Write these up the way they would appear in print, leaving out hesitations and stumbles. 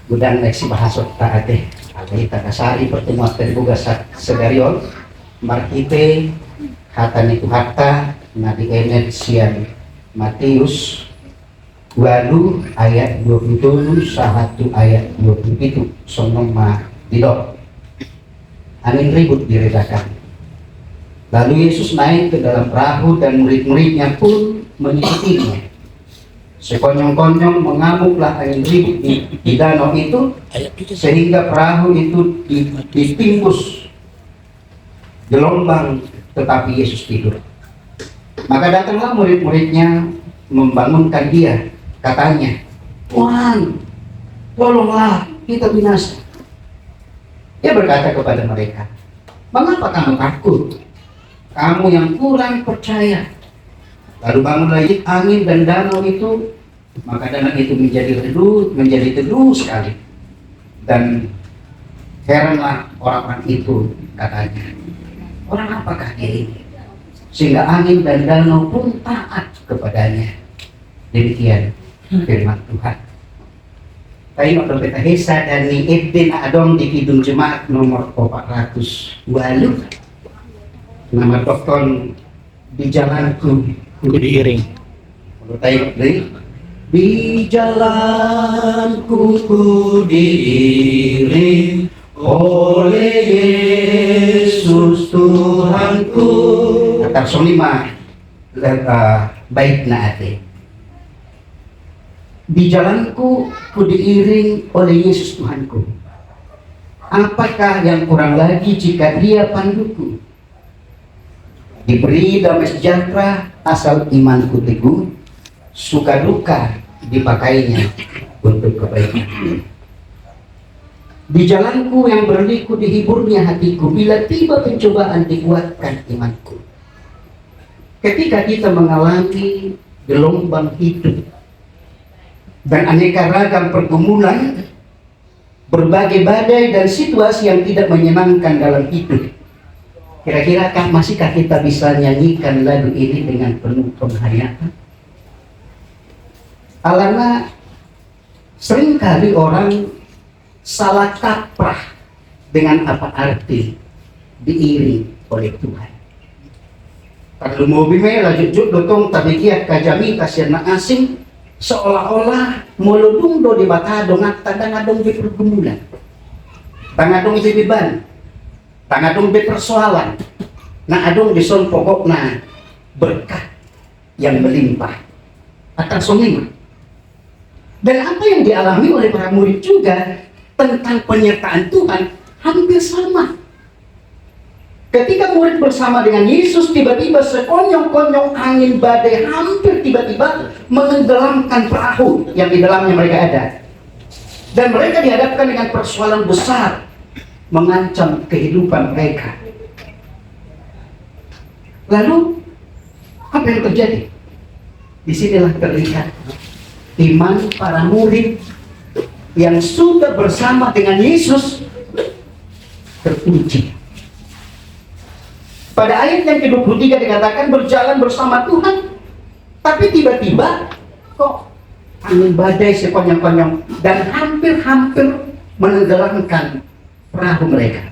gudang leksi bahasa taate kita kasari pertemuan terbuka segarion markite hata niku hatta nadi enet sian Matius 2 ayat 27 sahatu ayat 27 sonong ma didok angin ribut diredakan. Lalu Yesus naik ke dalam perahu dan murid-muridnya pun mengikutinya. Sekonyong-konyong mengamuklah angin ribut di danau itu sehingga perahu itu ditimbus gelombang, tetapi Yesus tidur. Maka datanglah murid-muridnya membangunkan dia, katanya, "Tuhan, tolonglah, kita binasa." Dia berkata kepada mereka, "Mengapa kamu takut? Kamu yang kurang percaya." Lalu bangunlah angin dan danau itu, maka danau itu menjadi teduh sekali. Dan heranlah orang-orang itu, katanya, "Orang apakah dia ini? Sehingga angin dan danau pun taat kepadanya." Demikian firman Tuhan. Tayo kita hesa dan ni Ibn Adong di Kidung Jemaat nomor 408. Nama dokton di jalanku diiring. Kalau tayo di jalanku diiring oleh Yesus Tuhanku. Kata solima baik naate. Di jalanku ku diiring oleh Yesus Tuhanku. Apakah yang kurang lagi jika dia panduku? Diberi damai sejahtera asal imanku teguh, suka duka dipakainya untuk kebaikan. Di jalanku yang berliku dihiburnya hatiku, bila tiba pencobaan dikuatkan imanku. Ketika kita mengalami gelombang hidup dan aneka ragam pergumulan, berbagai badai dan situasi yang tidak menyenangkan dalam hidup, kira-kira masihkah kita bisa nyanyikan lagu ini dengan penuh penghayatan? Alana seringkali orang salah kaprah dengan apa arti diiring oleh Tuhan. Kalau mau bime lanjut dotong tabikiat kajami kasihan na asing, seolah-olah molodung do di batadong at tangadong di pergumulan, tangadong di beban, tangadong di persoalan, na adong di son pokok na berkah yang melimpah akan sumima. Dan apa yang dialami oleh para murid juga tentang penyertaan Tuhan hampir sama. Ketika murid bersama dengan Yesus, tiba-tiba sekonyong-konyong angin badai hampir tiba-tiba menenggelamkan perahu yang di dalamnya mereka ada. Dan mereka dihadapkan dengan persoalan besar mengancam kehidupan mereka. Lalu apa yang terjadi? Disinilah terlihat iman para murid yang sudah bersama dengan Yesus teruji. Pada ayat yang ke-23 dikatakan berjalan bersama Tuhan, tapi tiba-tiba kok angin badai sekonyong-konyong dan hampir-hampir menenggelamkan perahu mereka.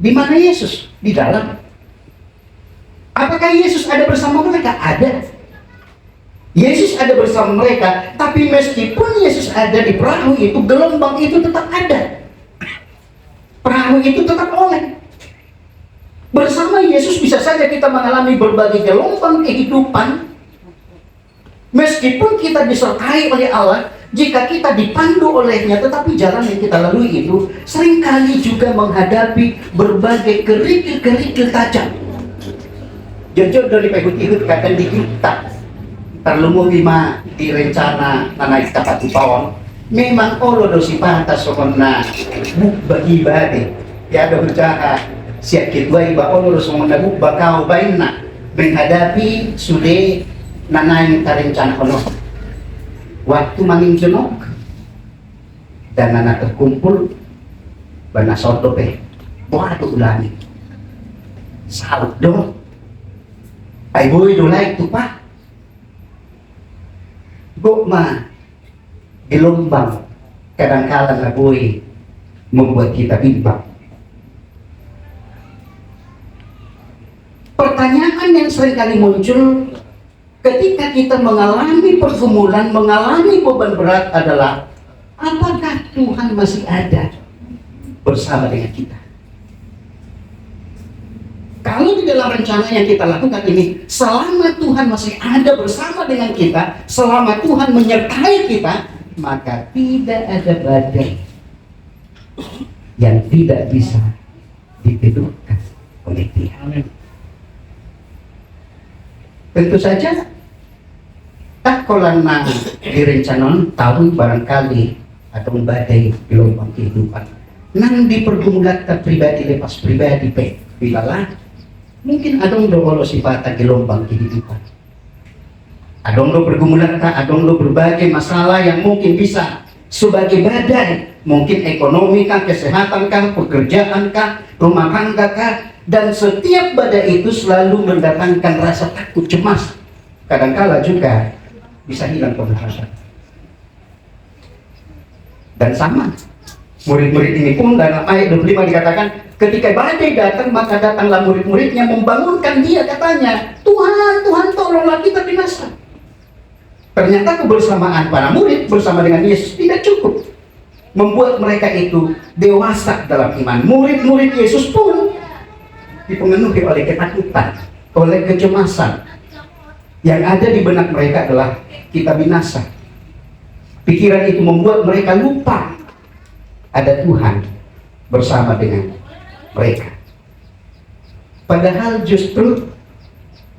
Di mana Yesus? Di dalam. Apakah Yesus ada bersama mereka? Ada. Yesus ada bersama mereka, tapi meskipun Yesus ada di perahu itu, gelombang itu tetap ada. Perahu itu tetap oleng. Bersama Yesus bisa saja kita mengalami berbagai gelombang kehidupan, meskipun kita disertai oleh Allah, jika kita dipandu olehnya, tetapi jalan yang kita lalui itu seringkali juga menghadapi berbagai kerikil-kerikil tajam. Jujur dari pehut-ihut kata di kita terlumu bima di rencana naik tapat upawon, memang Allah dosi pantas sokonna bagi bade ya ada usaha siap kita iba Allah dosi menabuk bakau bainna menghadapi sudah nanaing rencana Allah waktu manging jenok dan anak terkumpul bana sotope waduh ulangi salut dong ay boy dolay itu pak gokma gelombang kadang-kala boleh membuat kita bimbang. Pertanyaan yang seringkali muncul ketika kita mengalami pergumulan, mengalami beban berat adalah, apakah Tuhan masih ada bersama dengan kita? Kalau di dalam rencana yang kita lakukan ini, selama Tuhan masih ada bersama dengan kita, selama Tuhan menyertai kita, maka tidak ada badai yang tidak bisa diteduhkan oleh Dia. Tentu saja, tak kolana direncanakan tahun barangkali atau badai gelombang kehidupan. Nang di pergumulan pribadi lepas pribadi bilalah mungkin adong do olo sifat gelombang kehidupan. Adong do pergumulan adong do berbagai masalah yang mungkin bisa sebagai badai, mungkin ekonomi kah, kesehatan kah, pekerjaan kah, rumah tangga kah, dan setiap badai itu selalu mendatangkan rasa takut, cemas. Kadangkala juga bisa hilang pengharapan. Dan sama, murid-murid ini pun dalam ayat 25 dikatakan, ketika badai datang, maka datanglah murid-muridnya membangunkan dia, katanya, Tuhan, Tuhan tolonglah kita binasa. Ternyata kebersamaan para murid bersama dengan Yesus tidak cukup membuat mereka itu dewasa dalam iman. Murid-murid Yesus pun dipenuhi oleh ketakutan, oleh kecemasan. Yang ada di benak mereka adalah kita binasa. Pikiran itu membuat mereka lupa ada Tuhan bersama dengan mereka. Padahal justru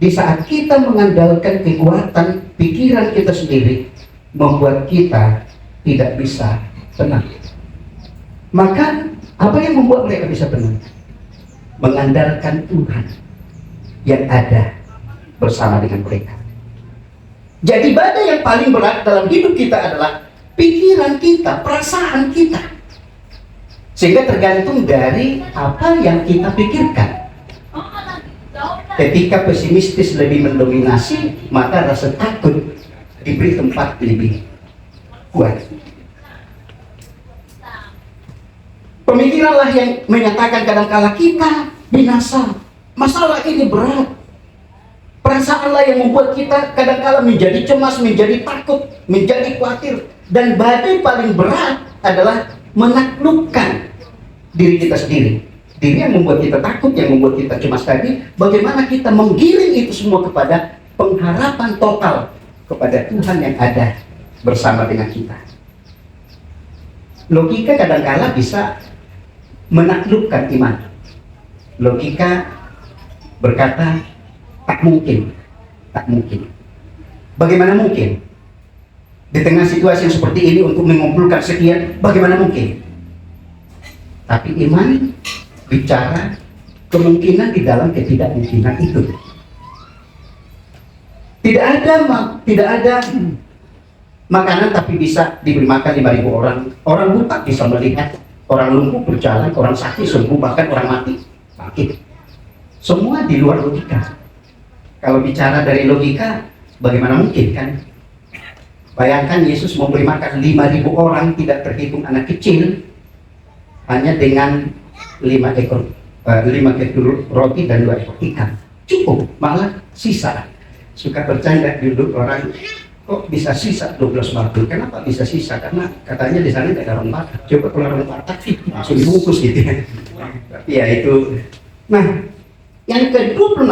di saat kita mengandalkan kekuatan pikiran kita sendiri, membuat kita tidak bisa tenang. Maka apa yang membuat mereka bisa tenang? Mengandalkan Tuhan yang ada bersama dengan mereka. Jadi badai yang paling berat dalam hidup kita adalah pikiran kita, perasaan kita. Sehingga tergantung dari apa yang kita pikirkan. Ketika pesimistis lebih mendominasi, maka rasa takut diberi tempat lebih kuat. Pemikiranlah yang menyatakan kadangkala kita binasa. Masalah ini berat. Perasaanlah yang membuat kita kadangkala menjadi cemas, menjadi takut, menjadi khawatir. Dan badai paling berat adalah menaklukkan diri kita sendiri. Diri yang membuat kita takut, yang membuat kita cemas tadi, bagaimana kita menggiring itu semua kepada pengharapan total kepada Tuhan yang ada bersama dengan kita. Logika kadangkala bisa menaklukkan iman. Logika berkata, tak mungkin, tak mungkin. Bagaimana mungkin? Di tengah situasi yang seperti ini untuk mengumpulkan sekian, bagaimana mungkin? Tapi iman bicara kemungkinan di dalam ketidakmungkinan itu. Tidak ada makanan tapi bisa diberi makan 5.000 orang. Orang buta bisa melihat, orang lumpuh berjalan, orang sakit sembuh, bahkan orang mati bangkit. Semua di luar logika. Kalau bicara dari logika, bagaimana mungkin kan? Bayangkan Yesus memberi makan 5.000 orang, tidak terhitung anak kecil, hanya dengan 5 ekor roti dan 2 ekor ikan. Cukup, malah sisa. Suka bercanda dulu orang, kok bisa sisa 12 batu? Kenapa bisa sisa? Karena katanya di sana tidak ada orang Batak. Coba kalau orang Batak langsung dibungkus gitu ya. Tapi ya itu. Nah, yang ke-26,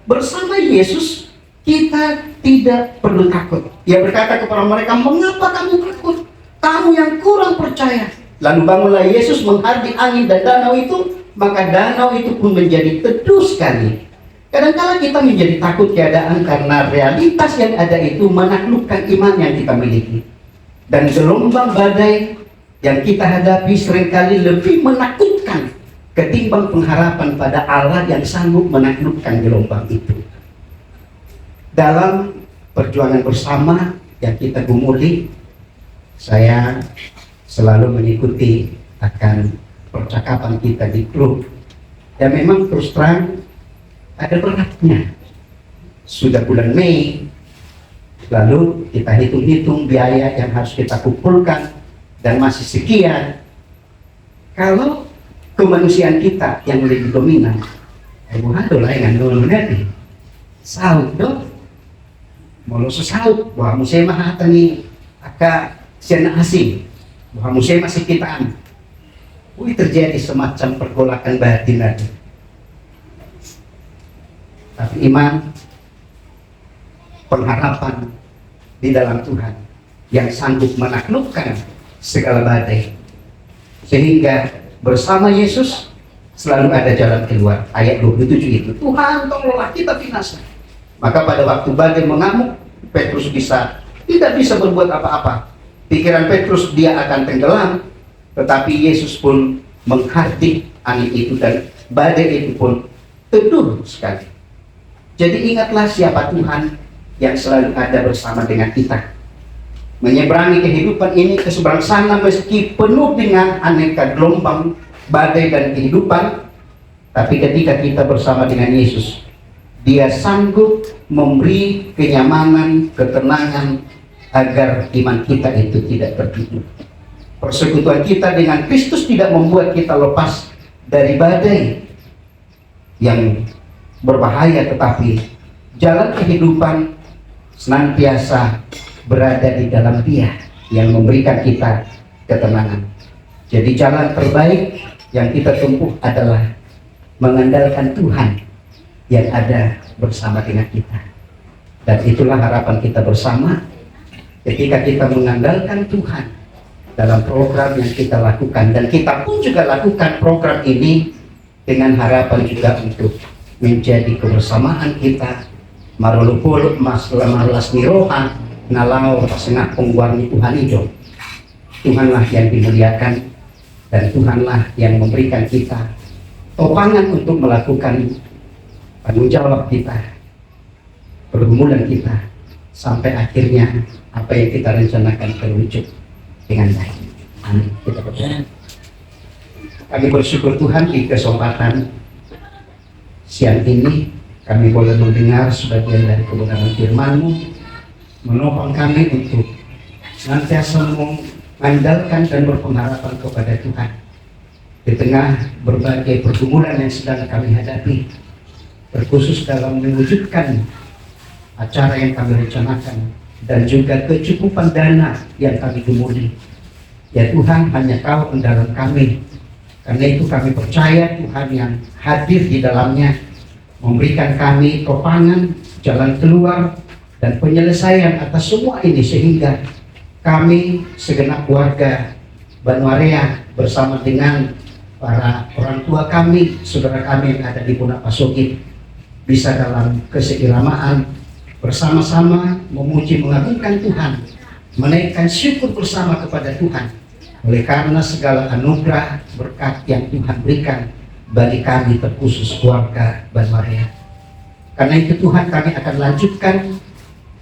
bersama Yesus kita tidak perlu takut. Ia berkata kepada mereka, mengapa kamu takut? Kamu yang kurang percaya. Lalu bangunlah Yesus menghardik angin dan danau itu, maka danau itu pun menjadi teduh sekali. Kadang-kala kita menjadi takut keadaan karena realitas yang ada itu menaklukkan iman yang kita miliki. Dan gelombang badai yang kita hadapi seringkali lebih menakutkan ketimbang pengharapan pada Allah yang sanggup menaklukkan gelombang itu. Dalam perjuangan bersama yang kita gumuli, saya selalu mengikuti akan percakapan kita di grup. Dan memang terus terang ada beratnya. Sudah bulan Mei, lalu kita hitung-hitung biaya yang harus kita kumpulkan dan masih sekian. Kalau kemanusiaan kita yang lebih dominan, hado lah yang ngandung nanti saut dong, mau saut bahwa musema hatani aka siana asing, bahwa musema sekitaan. Terjadi semacam pergolakan batin lagi. Tapi iman, pengharapan di dalam Tuhan yang sanggup menaklukkan segala badai, sehingga bersama Yesus selalu ada jalan keluar. Ayat 27 itu, Tuhan tolonglah kita binasa. Maka pada waktu badai mengamuk, Petrus tidak bisa berbuat apa-apa. Pikiran Petrus dia akan tenggelam, tetapi Yesus pun menghardik angin itu dan badai itu pun teduh sekali. Jadi ingatlah siapa Tuhan yang selalu ada bersama dengan kita. Menyeberangi kehidupan ini ke seberang sana meski penuh dengan aneka gelombang, badai dan kehidupan. Tapi ketika kita bersama dengan Yesus, Dia sanggup memberi kenyamanan, ketenangan agar iman kita itu tidak tertidur. Persekutuan kita dengan Kristus tidak membuat kita lepas dari badai yang berbahaya, tetapi jalan kehidupan senantiasa berada di dalam Dia yang memberikan kita ketenangan. Jadi jalan terbaik yang kita tempuh adalah mengandalkan Tuhan yang ada bersama dengan kita. Dan itulah harapan kita bersama ketika kita mengandalkan Tuhan dalam program yang kita lakukan. Dan kita pun juga lakukan program ini dengan harapan juga untuk menjadi kebersamaan kita marulupul malas nirohan nalau pasengah pengwarni Tuhan itu. Tuhanlah yang dimuliakan dan Tuhanlah yang memberikan kita topangan untuk melakukan tanggung jawab kita, pergumulan kita, sampai akhirnya apa yang kita rencanakan terwujud dengan baik. Amin. Kita berdoa. Kami bersyukur Tuhan di kesempatan siang ini kami boleh mendengar sebagian dari kebenaran firman-Mu, menopang kami untuk senantiasa mengandalkan dan berpengharapan kepada Tuhan di tengah berbagai pergumulan yang sedang kami hadapi, terkhusus dalam mewujudkan acara yang kami rencanakan dan juga kecukupan dana yang kami gumuli. Ya Tuhan, hanya Kau pendalam kami. Karena itu kami percaya Tuhan yang hadir di dalamnya memberikan kami topangan, jalan keluar, dan penyelesaian atas semua ini, sehingga kami segenap warga Banwaria bersama dengan para orang tua kami, saudara kami yang ada di Punak Pasogit, bisa dalam keseiramaan bersama-sama memuji mengagungkan Tuhan, menaikkan syukur bersama kepada Tuhan oleh karena segala anugerah berkat yang Tuhan berikan bagi kami, terkhusus keluarga Banwaria. Karena itu Tuhan, kami akan lanjutkan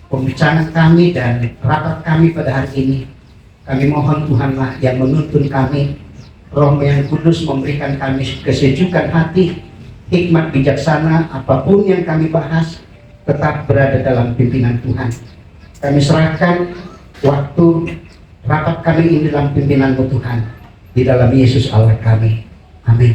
pembicaraan kami dan rapat kami pada hari ini. Kami mohon Tuhanlah yang menuntun kami, Roh yang Kudus memberikan kami kesejukan hati, hikmat bijaksana, apapun yang kami bahas tetap berada dalam pimpinan Tuhan. Kami serahkan waktu rapat kami ini dalam pimpinan Tuhan, di dalam Yesus Allah kami. Amin.